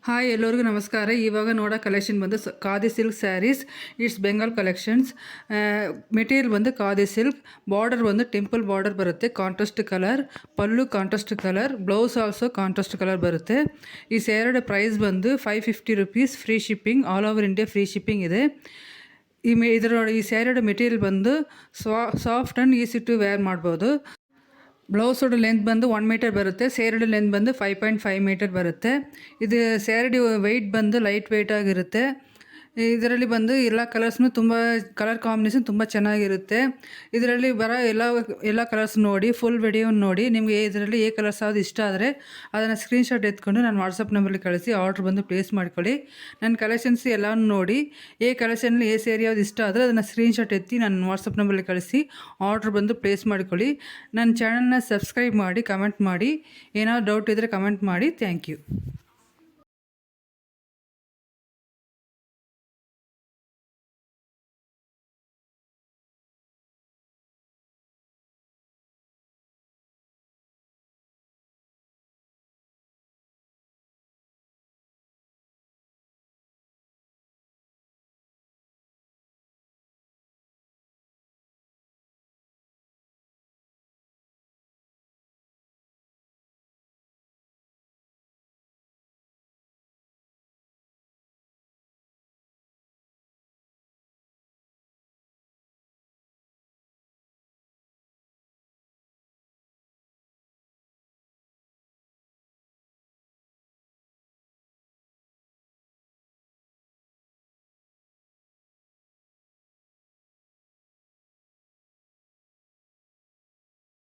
Hi ಎಲ್ಲರಿಗೂ ನಮಸ್ಕಾರ. ಇವಾಗ ನೋಡೋ ಕಲೆಕ್ಷನ್ ಬಂದು khadi silk sarees. It's Bengal collections. Material ಬಂದು ಖಾದಿ ಸಿಲ್ಕ್. ಬಾರ್ಡರ್ ಬಂದು ಟೆಂಪಲ್ ಬಾರ್ಡರ್ ಬರುತ್ತೆ, contrast colour. Pallu contrast colour, blouse also contrast colour ಬರುತ್ತೆ. ಈ ಸ್ಯಾರಿಯ ಪ್ರೈಸ್ ಬಂದು 550 rupees. Free shipping, all over India free shipping ಇದೆ. ಈ ಸ್ಯಾರಿಯ ಮೆಟೀರಿಯಲ್ ಬಂದು soft and easy to wear ಮಾಡ್ಬೋದು. ಬ್ಲೌಸೋட ಲೆಂತ್ ಬಂದು 1 ಮೀಟರ್ ಬರುತ್ತೆ. ಸ್ಯಾರಿಯ ಲೆಂತ್ ಬಂದು 5.5 ಮೀಟರ್ ಬರುತ್ತೆ. ಇದು ಸ್ಯಾರಿ ವೆಯ್ಟ್ ಬಂದು ಲೈಟ್ ವೆಯ್ಟ್ ಆಗಿರುತ್ತೆ. ಇದರಲ್ಲಿ ಬಂದು ಎಲ್ಲ ಕಲರ್ಸ್ನು ತುಂಬ ಕಲರ್ ಕಾಂಬಿನೇಷನ್ ತುಂಬ ಚೆನ್ನಾಗಿರುತ್ತೆ. ಇದರಲ್ಲಿ ಬರೋ ಎಲ್ಲ ಕಲರ್ಸ್ ನೋಡಿ, ಫುಲ್ ವಿಡಿಯೋ ನೋಡಿ. ನಿಮಗೆ ಇದರಲ್ಲಿ ಕಲರ್ಸ್ ಯಾವ್ದು ಇಷ್ಟ ಆದರೆ ಅದನ್ನು ಸ್ಕ್ರೀನ್ಶಾಟ್ ಎತ್ಕೊಂಡು ನಾನು ವಾಟ್ಸಪ್ ನಂಬರಲ್ಲಿ ಕಳಿಸಿ ಆರ್ಡ್ರ್ ಬಂದು ಪ್ಲೇಸ್ ಮಾಡ್ಕೊಳ್ಳಿ. ನನ್ನ ಕಲೆಕ್ಷನ್ಸ್ ಎಲ್ಲನೂ ನೋಡಿ, ಕಲೆಕ್ಷನಲ್ಲಿ ಸ್ಯಾರಿ ಯಾವ್ದು ಇಷ್ಟ ಆದರೆ ಅದನ್ನು ಸ್ಕ್ರೀನ್ಶಾಟ್ ಎತ್ತಿ ನನ್ನ ವಾಟ್ಸಪ್ ನಂಬರಲ್ಲಿ ಕಳಿಸಿ ಆರ್ಡ್ರ್ ಬಂದು ಪ್ಲೇಸ್ ಮಾಡ್ಕೊಳ್ಳಿ. ನನ್ನ ಚಾನಲ್ನ ಸಬ್ಸ್ಕ್ರೈಬ್ ಮಾಡಿ, ಕಮೆಂಟ್ ಮಾಡಿ. ಏನಾದ್ರು ಡೌಟ್ ಇದ್ದರೆ ಕಮೆಂಟ್ ಮಾಡಿ. Thank you.